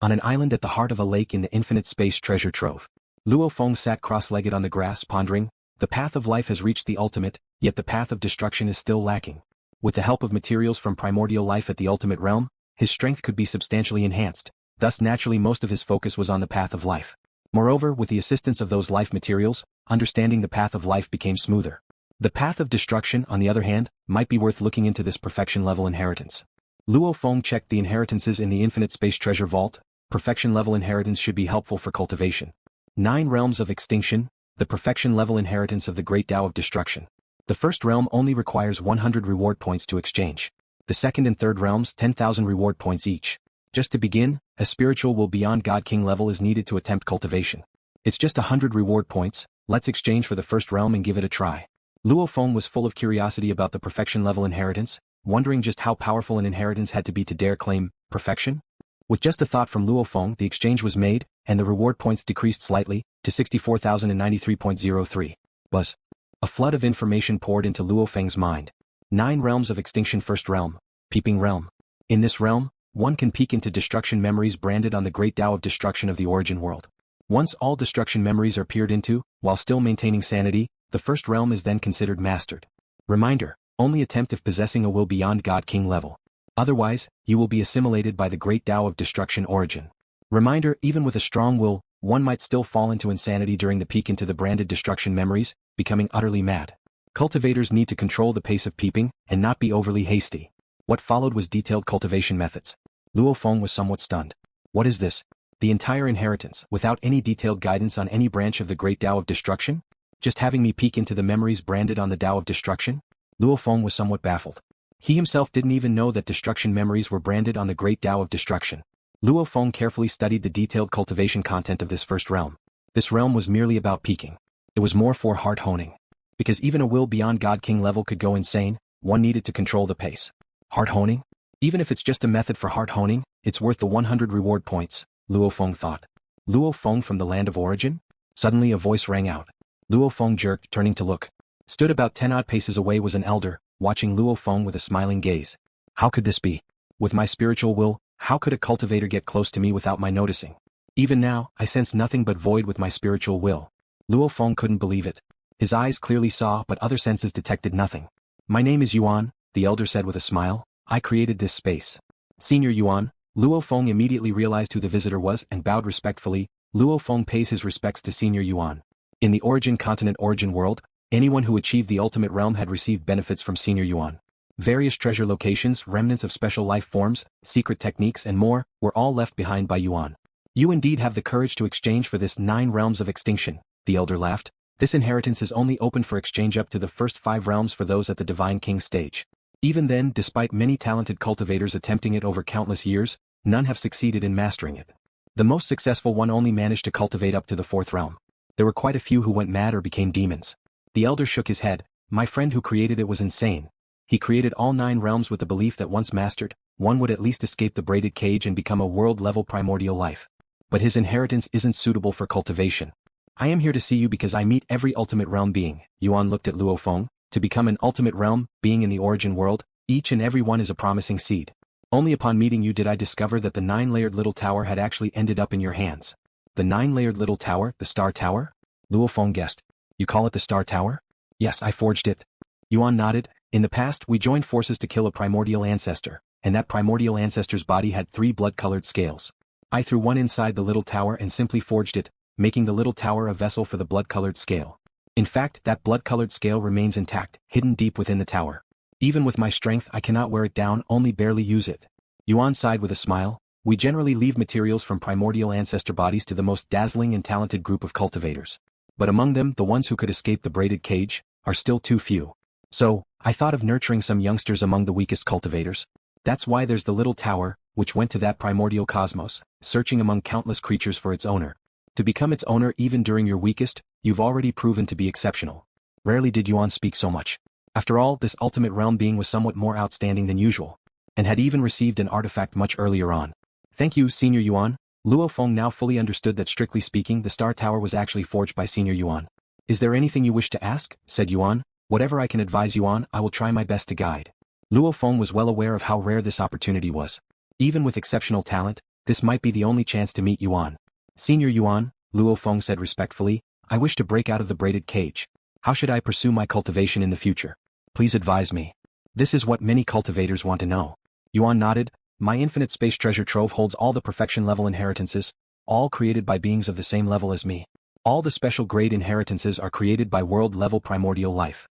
on an island at the heart of a lake in the infinite space treasure trove. Luo Feng sat cross-legged on the grass pondering, the path of life has reached the ultimate, yet the path of destruction is still lacking. With the help of materials from primordial life at the ultimate realm, his strength could be substantially enhanced, thus naturally most of his focus was on the path of life. Moreover, with the assistance of those life materials, understanding the path of life became smoother. The path of destruction, on the other hand, might be worth looking into this perfection-level inheritance. Luo Feng checked the inheritances in the infinite space treasure vault. Perfection-level inheritance should be helpful for cultivation. 9 Realms of Extinction, the perfection-level inheritance of the Great Tao of Destruction. The first realm only requires 100 reward points to exchange. The second and third realms 10,000 reward points each. Just to begin, a spiritual will beyond God King level is needed to attempt cultivation. It's just 100 reward points, let's exchange for the first realm and give it a try. Luo Feng was full of curiosity about the perfection-level inheritance, wondering just how powerful an inheritance had to be to dare claim perfection. With just a thought from Luo Feng, the exchange was made, and the reward points decreased slightly, to 64,093.03. Was. A flood of information poured into Luo Feng's mind. 9 Realms of Extinction. First realm, Peeping Realm. In this realm, one can peek into destruction memories branded on the Great Tao of Destruction of the origin world. Once all destruction memories are peered into, while still maintaining sanity, the first realm is then considered mastered. Reminder, only attempt if possessing a will beyond God King level. Otherwise, you will be assimilated by the Great Tao of Destruction origin. Reminder, even with a strong will, one might still fall into insanity during the peek into the branded destruction memories, becoming utterly mad. Cultivators need to control the pace of peeping, and not be overly hasty. What followed was detailed cultivation methods. Luo Feng was somewhat stunned. What is this? The entire inheritance, without any detailed guidance on any branch of the Great Tao of Destruction? Just having me peek into the memories branded on the Tao of Destruction? Luo Feng was somewhat baffled. He himself didn't even know that destruction memories were branded on the Great Tao of Destruction. Luo Feng carefully studied the detailed cultivation content of this first realm. This realm was merely about peeking. It was more for heart honing. Because even a will beyond God King level could go insane, one needed to control the pace. Heart honing? Even if it's just a method for heart honing, it's worth the 100 reward points, Luo Feng thought. Luo Feng from the land of origin? Suddenly a voice rang out. Luo Feng jerked, turning to look. Stood about 10 odd paces away was an elder, watching Luo Feng with a smiling gaze. How could this be? With my spiritual will, how could a cultivator get close to me without my noticing? Even now, I sense nothing but void with my spiritual will. Luo Feng couldn't believe it. His eyes clearly saw, but other senses detected nothing. My name is Yuan, the elder said with a smile. I created this space. Senior Yuan. Luo Feng immediately realized who the visitor was and bowed respectfully. Luo Feng pays his respects to Senior Yuan. In the origin continent origin world, anyone who achieved the ultimate realm had received benefits from Senior Yuan. Various treasure locations, remnants of special life forms, secret techniques and more, were all left behind by Yuan. You indeed have the courage to exchange for this 9 Realms of Extinction, the elder laughed. This inheritance is only open for exchange up to the first 5 realms for those at the Divine King stage. Even then, despite many talented cultivators attempting it over countless years, none have succeeded in mastering it. The most successful one only managed to cultivate up to the 4th realm. There were quite a few who went mad or became demons. The elder shook his head. My friend who created it was insane. He created all 9 realms with the belief that once mastered, one would at least escape the Braided Cage and become a world-level primordial life. But his inheritance isn't suitable for cultivation. I am here to see you because I meet every ultimate realm being. Yuan looked at Luo Feng. To become an ultimate realm being in the origin world, each and every one is a promising seed. Only upon meeting you did I discover that the 9-layered little tower had actually ended up in your hands. The 9-layered little tower, the Star Tower? Luo Feng guessed. You call it the Star Tower? Yes, I forged it. Yuan nodded. In the past, we joined forces to kill a primordial ancestor, and that primordial ancestor's body had 3 blood-colored scales. I threw one inside the little tower and simply forged it, making the little tower a vessel for the blood-colored scale. In fact, that blood-colored scale remains intact, hidden deep within the tower. Even with my strength I cannot wear it down, only barely use it. Yuan sighed with a smile. We generally leave materials from primordial ancestor bodies to the most dazzling and talented group of cultivators. But among them, the ones who could escape the Braided Cage, are still too few. So, I thought of nurturing some youngsters among the weakest cultivators. That's why there's the little tower, which went to that primordial cosmos, searching among countless creatures for its owner. To become its owner even during your weakest, you've already proven to be exceptional. Rarely did Yuan speak so much. After all, this ultimate realm being was somewhat more outstanding than usual, and had even received an artifact much earlier on. Thank you, Senior Yuan. Luo Feng now fully understood that strictly speaking the Star Tower was actually forged by Senior Yuan. Is there anything you wish to ask? Said Yuan. Whatever I can advise you on, I will try my best to guide. Luo Feng was well aware of how rare this opportunity was. Even with exceptional talent, This might be the only chance to meet Yuan. Senior Yuan, Luo Feng said respectfully, I wish to break out of the braided cage. How should I pursue my cultivation in the future? Please advise me. This is what many cultivators want to know. Yuan nodded. My infinite space treasure trove holds all the perfection level inheritances, all created by beings of the same level as me. All the special grade inheritances are created by world level primordial life.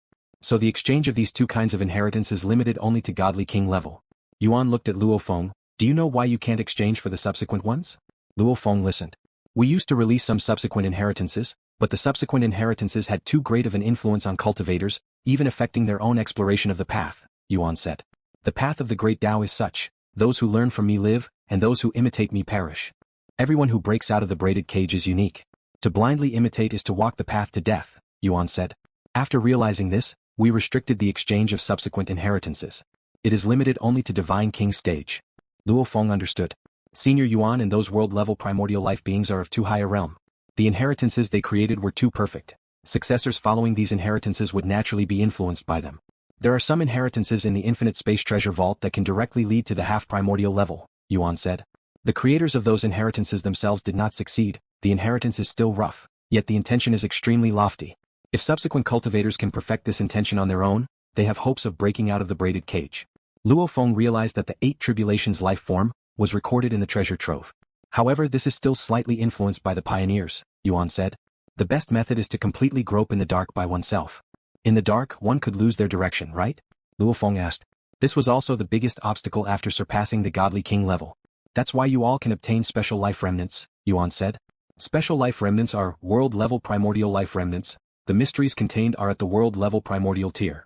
So the exchange of these two kinds of inheritance is limited only to godly king level. Yuan looked at Luo Feng. Do you know why you can't exchange for the subsequent ones? Luo Feng listened. We used to release some subsequent inheritances, but the subsequent inheritances had too great of an influence on cultivators, even affecting their own exploration of the path, Yuan said. The path of the great Tao is such, those who learn from me live, and those who imitate me perish. Everyone who breaks out of the braided cage is unique. To blindly imitate is to walk the path to death, Yuan said. After realizing this, we restricted the exchange of subsequent inheritances. It is limited only to Divine King stage. Luo Feng understood. Senior Yuan and those world-level primordial life beings are of too high a realm. The inheritances they created were too perfect. Successors following these inheritances would naturally be influenced by them. There are some inheritances in the infinite space treasure vault that can directly lead to the half-primordial level, Yuan said. The creators of those inheritances themselves did not succeed, the inheritance is still rough, yet the intention is extremely lofty. If subsequent cultivators can perfect this intention on their own, they have hopes of breaking out of the braided cage. Luo Feng realized that the 8 tribulations life form was recorded in the treasure trove. However, this is still slightly influenced by the pioneers, Yuan said. The best method is to completely grope in the dark by oneself. In the dark, one could lose their direction, right? Luo Feng asked. This was also the biggest obstacle after surpassing the godly king level. That's why you all can obtain special life remnants, Yuan said. Special life remnants are world-level primordial life remnants. The mysteries contained are at the world-level primordial tier.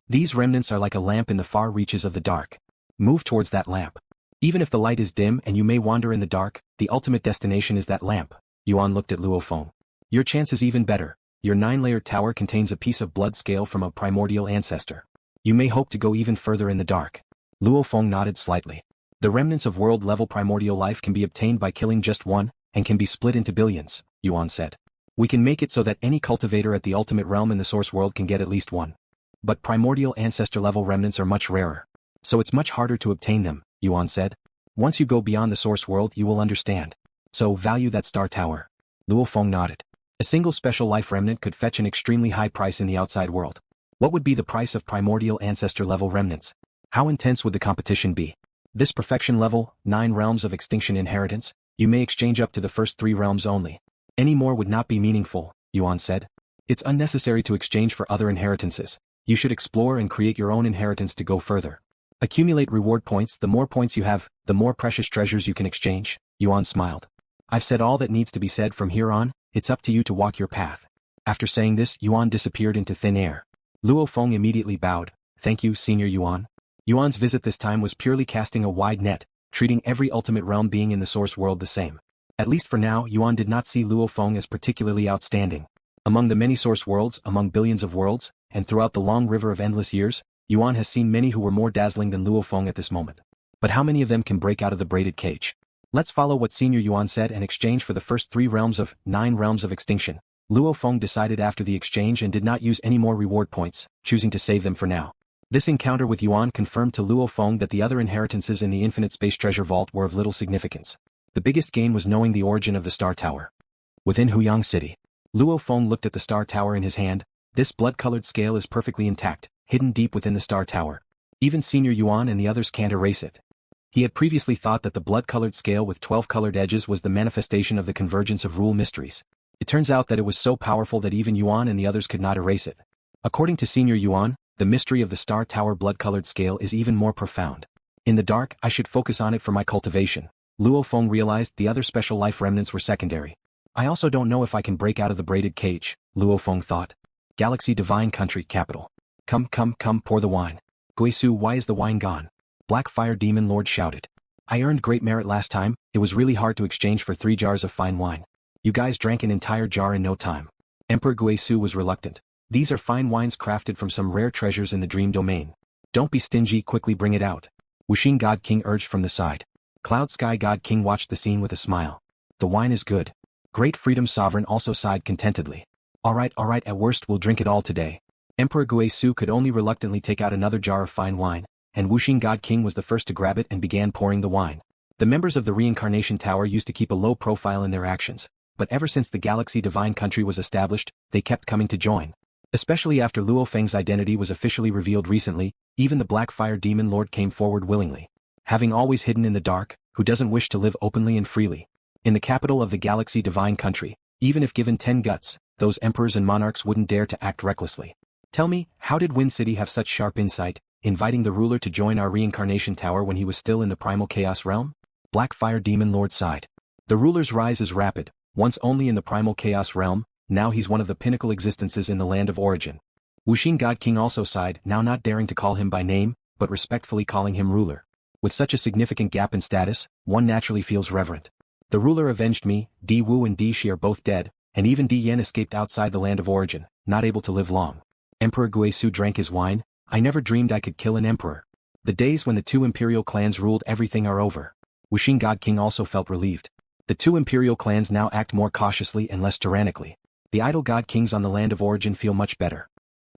These remnants are like a lamp in the far reaches of the dark. Move towards that lamp. Even if the light is dim and you may wander in the dark, the ultimate destination is that lamp. Yuan looked at Luo Feng. Your chance is even better. Your 9-layered tower contains a piece of blood scale from a primordial ancestor. You may hope to go even further in the dark. Luo Feng nodded slightly. The remnants of world-level primordial life can be obtained by killing just one, and can be split into billions, Yuan said. We can make it so that any cultivator at the ultimate realm in the source world can get at least one. But primordial ancestor level remnants are much rarer. So it's much harder to obtain them, Yuan said. Once you go beyond the source world you will understand. So value that star tower. Luo Feng nodded. A single special life remnant could fetch an extremely high price in the outside world. What would be the price of primordial ancestor level remnants? How intense would the competition be? This perfection level, 9 realms of extinction inheritance, you may exchange up to the first 3 realms only. Any more would not be meaningful, Yuan said. It's unnecessary to exchange for other inheritances. You should explore and create your own inheritance to go further. Accumulate reward points. The more points you have, the more precious treasures you can exchange, Yuan smiled. I've said all that needs to be said from here on, it's up to you to walk your path. After saying this, Yuan disappeared into thin air. Luo Feng immediately bowed. Thank you, Senior Yuan. Yuan's visit this time was purely casting a wide net, treating every ultimate realm being in the source world the same. At least for now, Yuan did not see Luo Feng as particularly outstanding. Among the many source worlds, among billions of worlds, and throughout the long river of endless years, Yuan has seen many who were more dazzling than Luo Feng at this moment. But how many of them can break out of the braided cage? Let's follow what Senior Yuan said and exchange for the first 3 realms of 9 realms of extinction. Luo Feng decided after the exchange and did not use any more reward points, choosing to save them for now. This encounter with Yuan confirmed to Luo Feng that the other inheritances in the infinite space treasure vault were of little significance. The biggest gain was knowing the origin of the star tower. Within Huyang City, Luo Feng looked at the star tower in his hand. This blood-colored scale is perfectly intact, hidden deep within the star tower. Even Senior Yuan and the others can't erase it. He had previously thought that the blood-colored scale with 12 colored edges was the manifestation of the convergence of rule mysteries. It turns out that it was so powerful that even Yuan and the others could not erase it. According to Senior Yuan, the mystery of the star tower blood-colored scale is even more profound. In the dark, I should focus on it for my cultivation. Luo Feng realized the other special life remnants were secondary. I also don't know if I can break out of the braided cage, Luo Feng thought. Galaxy Divine Country Capital. Come, pour the wine. Guisu, why is the wine gone? Black Fire Demon Lord shouted. I earned great merit last time, it was really hard to exchange for 3 jars of fine wine. You guys drank an entire jar in no time. Emperor Guisu was reluctant. These are fine wines crafted from some rare treasures in the dream domain. Don't be stingy, quickly bring it out. Wuxing God King urged from the side. Cloud Sky God King watched the scene with a smile. The wine is good. Great Freedom Sovereign also sighed contentedly. Alright, at worst we'll drink it all today. Emperor Guisu could only reluctantly take out another jar of fine wine, and Wuxing God King was the first to grab it and began pouring the wine. The members of the Reincarnation Tower used to keep a low profile in their actions, but ever since the Galaxy Divine Country was established, they kept coming to join. Especially after Luo Feng's identity was officially revealed recently, even the Blackfire Demon Lord came forward willingly. Having always hidden in the dark, who doesn't wish to live openly and freely? In the capital of the Galaxy Divine Country, even if given 10 guts, those emperors and monarchs wouldn't dare to act recklessly. Tell me, how did Wind City have such sharp insight, inviting the ruler to join our Reincarnation Tower when he was still in the Primal Chaos Realm? Blackfire Demon Lord sighed. The ruler's rise is rapid, once only in the Primal Chaos Realm, now he's one of the pinnacle existences in the Land of Origin. Wuxing God King also sighed, now not daring to call him by name, but respectfully calling him ruler. With such a significant gap in status, one naturally feels reverent. The ruler avenged me, Di Wu and Di Shi are both dead, and even Di Yan escaped outside the Land of Origin, not able to live long. Emperor Guisu drank his wine. I never dreamed I could kill an emperor. The days when the two imperial clans ruled everything are over. Wuxing God King also felt relieved. The two imperial clans now act more cautiously and less tyrannically. The idle god kings on the Land of Origin feel much better.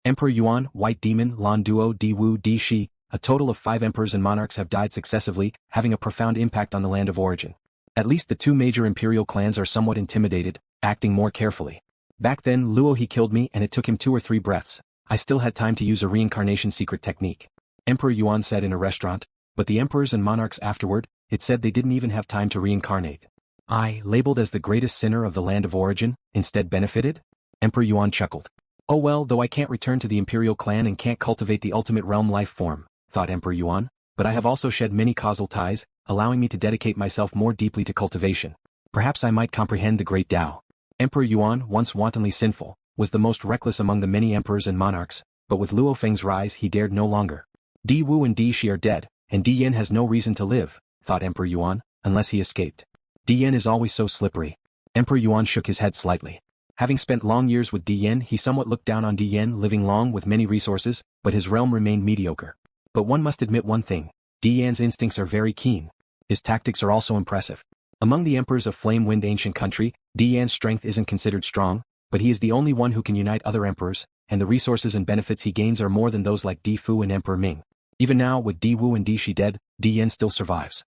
Emperor Yuan, White Demon, Lan Duo, Di Wu, Di Shi, a total of 5 emperors and monarchs have died successively, having a profound impact on the Land of Origin. At least the two major imperial clans are somewhat intimidated, acting more carefully. Back then Luo he killed me and it took him 2 or 3 breaths. I still had time to use a reincarnation secret technique. Emperor Yuan said in a restaurant, but the emperors and monarchs afterward, it said they didn't even have time to reincarnate. I, labeled as the greatest sinner of the Land of Origin, instead benefited? Emperor Yuan chuckled. Oh well, though I can't return to the imperial clan and can't cultivate the ultimate realm life form, thought Emperor Yuan, but I have also shed many causal ties, allowing me to dedicate myself more deeply to cultivation. Perhaps I might comprehend the great Tao. Emperor Yuan, once wantonly sinful, was the most reckless among the many emperors and monarchs, but with Luo Feng's rise he dared no longer. Di Wu and Di Shi are dead, and Di Yan has no reason to live, thought Emperor Yuan, unless he escaped. Di Yan is always so slippery. Emperor Yuan shook his head slightly. Having spent long years with Di Yan, he somewhat looked down on Di Yan living long with many resources, but his realm remained mediocre. But one must admit one thing, Di Yan's instincts are very keen. His tactics are also impressive. Among the emperors of Flame Wind Ancient Country, Di Yan's strength isn't considered strong, but he is the only one who can unite other emperors, and the resources and benefits he gains are more than those like Di Fu and Emperor Ming. Even now, with Di Wu and Di Shi dead, Di Yan still survives.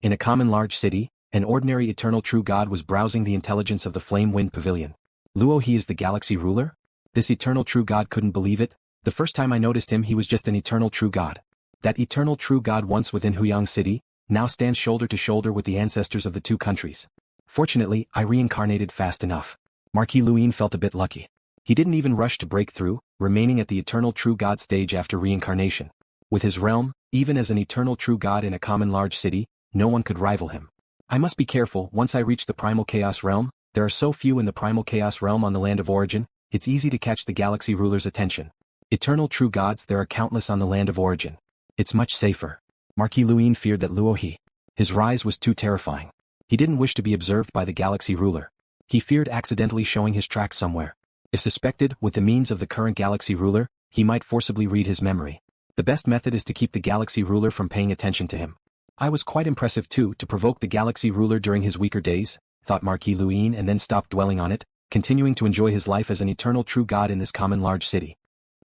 In a common large city, an ordinary eternal true god was browsing the intelligence of the Flame Wind Pavilion. Luo, he is the galaxy ruler? This eternal true god couldn't believe it. The first time I noticed him he was just an eternal true god. That eternal true god once within Huyang City, now stands shoulder to shoulder with the ancestors of the two countries. Fortunately, I reincarnated fast enough. Marquis Luin felt a bit lucky. He didn't even rush to break through, remaining at the eternal true god stage after reincarnation. With his realm, even as an eternal true god in a common large city, no one could rival him. I must be careful. Once I reach the Primal Chaos Realm, there are so few in the Primal Chaos Realm on the Land of Origin, it's easy to catch the galaxy ruler's attention. Eternal true gods there are countless on the Land of Origin. It's much safer. Marquis Luin feared that Luo his rise was too terrifying. He didn't wish to be observed by the galaxy ruler. He feared accidentally showing his tracks somewhere. If suspected, with the means of the current galaxy ruler, he might forcibly read his memory. The best method is to keep the galaxy ruler from paying attention to him. I was quite impressive too to provoke the galaxy ruler during his weaker days, thought Marquis Luin and then stopped dwelling on it, continuing to enjoy his life as an eternal true god in this common large city.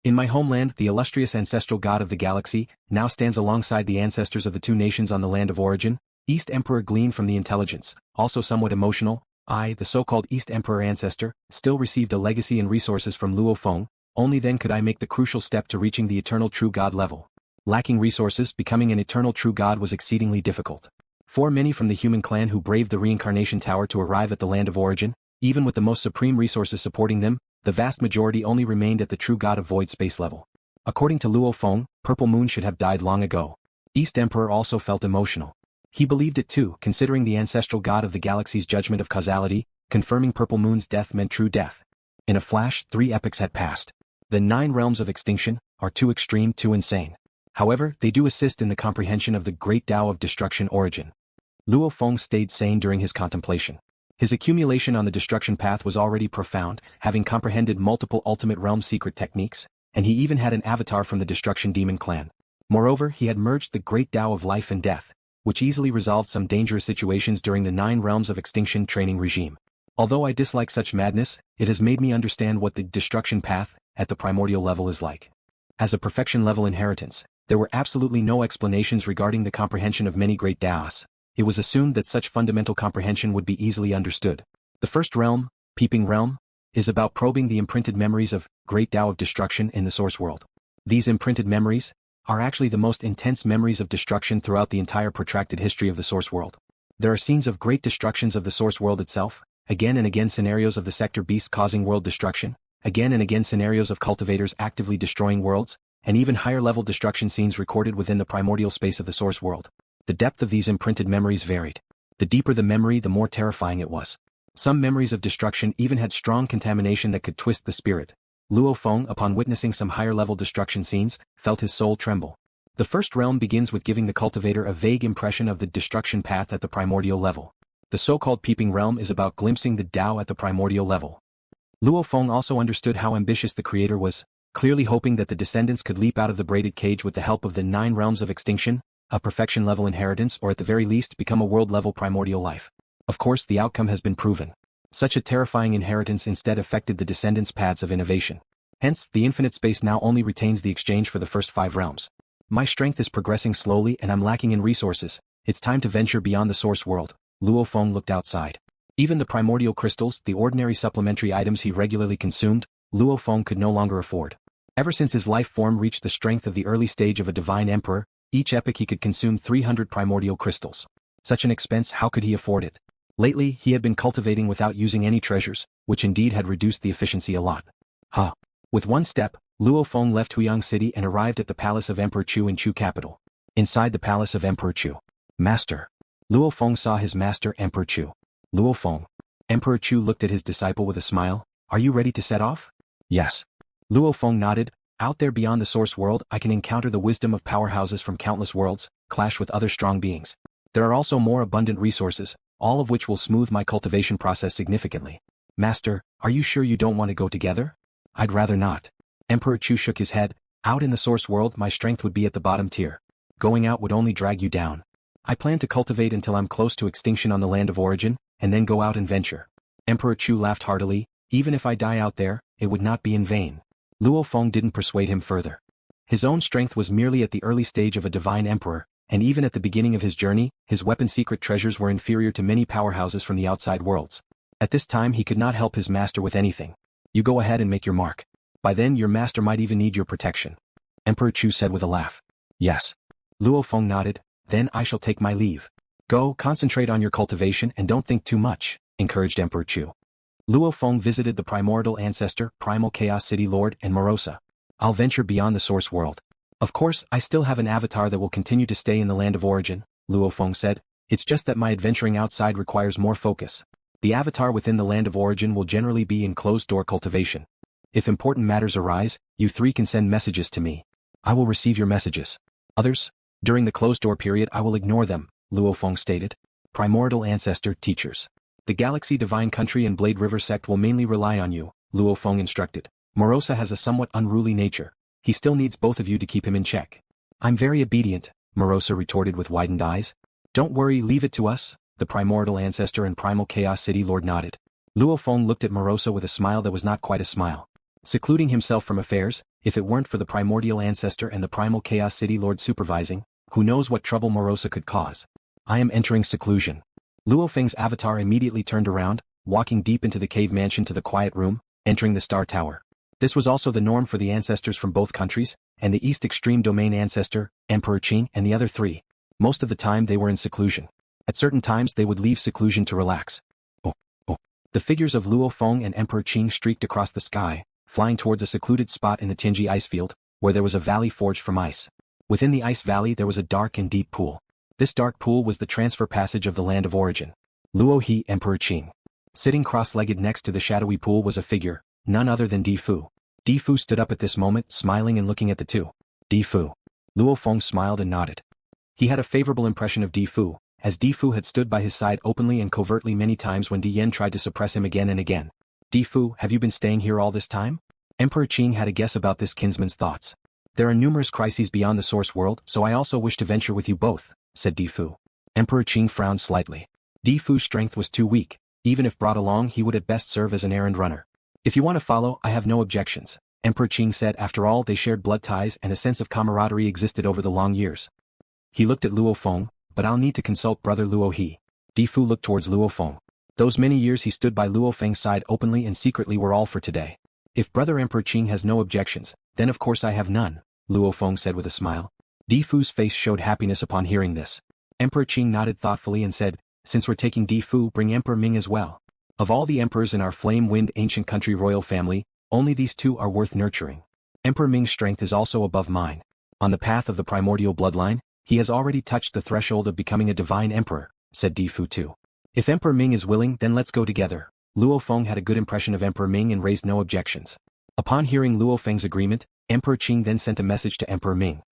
In my homeland, the illustrious ancestral god of the galaxy now stands alongside the ancestors of the two nations on the Land of Origin. East Emperor gleaned from the intelligence, also somewhat emotional. I, the so-called East Emperor ancestor, still received a legacy and resources from Luo Feng. Only then could I make the crucial step to reaching the eternal true god level. Lacking resources, becoming an eternal true god was exceedingly difficult. For many from the human clan who braved the reincarnation tower to arrive at the Land of Origin, even with the most supreme resources supporting them, the vast majority only remained at the true god of void space level. According to Luo Feng, Purple Moon should have died long ago. East Emperor also felt emotional. He believed it too, considering the ancestral god of the galaxy's judgment of causality, confirming Purple Moon's death meant true death. In a flash, 3 epochs had passed. The 9 realms of extinction are too extreme, too insane. However, they do assist in the comprehension of the great Tao of destruction origin. Luo Feng stayed sane during his contemplation. His accumulation on the destruction path was already profound, having comprehended multiple ultimate realm secret techniques, and he even had an avatar from the destruction demon clan. Moreover, he had merged the great Tao of life and death, which easily resolved some dangerous situations during the 9 realms of extinction training regime. Although I dislike such madness, it has made me understand what the destruction path at the primordial level is like. As a perfection level inheritance, there were absolutely no explanations regarding the comprehension of many great Taos. it was assumed that such fundamental comprehension would be easily understood. The first realm, Peeping Realm, is about probing the imprinted memories of Great Tao of Destruction in the source world. These imprinted memories are actually the most intense memories of destruction throughout the entire protracted history of the source world. There are scenes of great destructions of the source world itself, again and again scenarios of the sector beasts causing world destruction, again and again scenarios of cultivators actively destroying worlds, and even higher-level destruction scenes recorded within the primordial space of the source world. The depth of these imprinted memories varied. The deeper the memory, the more terrifying it was. Some memories of destruction even had strong contamination that could twist the spirit. Luo Feng, upon witnessing some higher-level destruction scenes, felt his soul tremble. The first realm begins with giving the cultivator a vague impression of the destruction path at the primordial level. The so-called Peeping Realm is about glimpsing the Tao at the primordial level. Luo Feng also understood how ambitious the creator was, clearly hoping that the descendants could leap out of the Braided Cage with the help of the 9 Realms of Extinction, a perfection-level inheritance, or at the very least become a world-level primordial life. Of course, the outcome has been proven. Such a terrifying inheritance instead affected the descendants' paths of innovation. Hence, the infinite space now only retains the exchange for the first 5 realms. My strength is progressing slowly and I'm lacking in resources. It's time to venture beyond the source world. Luo Feng looked outside. Even the primordial crystals, the ordinary supplementary items he regularly consumed, Luo Feng could no longer afford. Ever since his life form reached the strength of the early stage of a divine emperor, each epoch he could consume 300 primordial crystals. Such an expense, how could he afford it? Lately, he had been cultivating without using any treasures, which indeed had reduced the efficiency a lot. With one step, Luo Feng left Huyang City and arrived at the palace of Emperor Chu in Chu capital. Inside the palace of Emperor Chu. Master. Luo Feng saw his master Emperor Chu. Luo Feng. Emperor Chu looked at his disciple with a smile. Are you ready to set off? Yes. Luo Feng nodded. Out there beyond the source world, I can encounter the wisdom of powerhouses from countless worlds, clash with other strong beings. There are also more abundant resources, all of which will smooth my cultivation process significantly. Master, are you sure you don't want to go together? I'd rather not. Emperor Chu shook his head. Out in the source world my strength would be at the bottom tier. Going out would only drag you down. I plan to cultivate until I'm close to extinction on the land of origin, and then go out and venture. Emperor Chu laughed heartily. Even if I die out there, it would not be in vain. Luo Feng didn't persuade him further. His own strength was merely at the early stage of a divine emperor, and even at the beginning of his journey, his weapon secret treasures were inferior to many powerhouses from the outside worlds. At this time he could not help his master with anything. You go ahead and make your mark. By then your master might even need your protection. Emperor Chu said with a laugh. Yes. Luo Feng nodded. Then I shall take my leave. Go, concentrate on your cultivation and don't think too much, encouraged Emperor Chu. Luo Feng visited the Primordial Ancestor, Primal Chaos City Lord, and Morosa. I'll venture beyond the source world. Of course, I still have an avatar that will continue to stay in the land of origin, Luo Feng said. It's just that my adventuring outside requires more focus. The avatar within the land of origin will generally be in closed-door cultivation. If important matters arise, you 3 can send messages to me. I will receive your messages. Others? During the closed-door period I will ignore them, Luo Feng stated. Primordial Ancestor Teachers. The Galaxy Divine Country and Blade River sect will mainly rely on you, Luo Feng instructed. Morosa has a somewhat unruly nature. He still needs both of you to keep him in check. I'm very obedient, Morosa retorted with widened eyes. Don't worry, leave it to us, the Primordial Ancestor and Primal Chaos City Lord nodded. Luo Feng looked at Morosa with a smile that was not quite a smile. Secluding himself from affairs, if it weren't for the Primordial Ancestor and the Primal Chaos City Lord supervising, who knows what trouble Morosa could cause. I am entering seclusion. LuoFeng's avatar immediately turned around, walking deep into the cave mansion to the quiet room, entering the Star Tower. This was also the norm for the ancestors from both countries, and the East Extreme Domain Ancestor, Emperor Qing, and the other 3. Most of the time they were in seclusion. At certain times they would leave seclusion to relax. The figures of Luo Feng and Emperor Qing streaked across the sky, flying towards a secluded spot in the Tianji ice field, where there was a valley forged from ice. Within the ice valley there was a dark and deep pool. This dark pool was the transfer passage of the land of origin. Luo He, Emperor Qing. Sitting cross-legged next to the shadowy pool was a figure, none other than Di Fu. Di Fu stood up at this moment, smiling and looking at the 2. Di Fu. Luo Feng smiled and nodded. He had a favorable impression of Di Fu, as Di Fu had stood by his side openly and covertly many times when Di Yan tried to suppress him again and again. Di Fu, have you been staying here all this time? Emperor Qing had a guess about this kinsman's thoughts. There are numerous crises beyond the source world, so I also wish to venture with you both, said Di Fu. Emperor Qing frowned slightly. Di Fu's strength was too weak. Even if brought along he would at best serve as an errand runner. If you want to follow, I have no objections, Emperor Qing said. After all, they shared blood ties and a sense of camaraderie existed over the long years. He looked at Luo Feng. but I'll need to consult Brother Luo He. Difu looked towards Luo Feng. Those many years he stood by Luo Feng's side openly and secretly were all for today. If Brother Emperor Qing has no objections, then of course I have none, Luo Feng said with a smile. Difu's face showed happiness upon hearing this. Emperor Qing nodded thoughtfully and said, since we're taking Difu, bring Emperor Ming as well. Of all the emperors in our flame-wind ancient country royal family, only these two are worth nurturing. Emperor Ming's strength is also above mine. On the path of the primordial bloodline, he has already touched the threshold of becoming a divine emperor, said Difu too. If Emperor Ming is willing, then let's go together. Luo Feng had a good impression of Emperor Ming and raised no objections. Upon hearing Luo Feng's agreement, Emperor Qing then sent a message to Emperor Ming.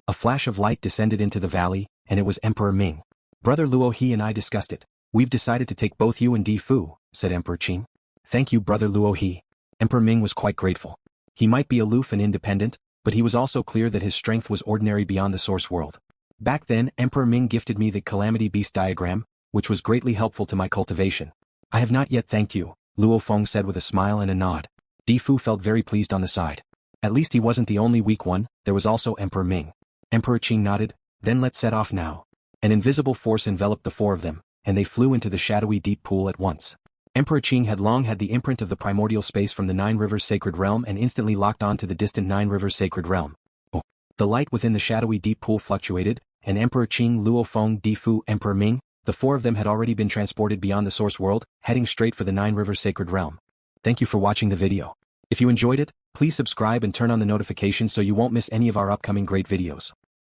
A flash of light descended into the valley, and it was Emperor Ming. Brother Luo He and I discussed it. We've decided to take both you and Difu, said Emperor Qing. Thank you, Brother Luo He. Emperor Ming was quite grateful. He might be aloof and independent, but he was also clear that his strength was ordinary beyond the source world. Back then, Emperor Ming gifted me the Calamity Beast diagram, which was greatly helpful to my cultivation. I have not yet thanked you, Luo Feng said with a smile and a nod. Difu felt very pleased on the side. At least he wasn't the only weak one, there was also Emperor Ming. Emperor Qing nodded, then let's set off now. An invisible force enveloped the four of them, and they flew into the shadowy deep pool at once. Emperor Qing had long had the imprint of the primordial space from the Nine Rivers Sacred Realm and instantly locked on to the distant Nine Rivers Sacred Realm. The light within the shadowy deep pool fluctuated, and Emperor Qing, Luo Feng, Difu, Emperor Ming, the four of them had already been transported beyond the source world, heading straight for the Nine Rivers Sacred Realm. Thank you for watching the video. If you enjoyed it, please subscribe and turn on the notifications so you won't miss any of our upcoming great videos.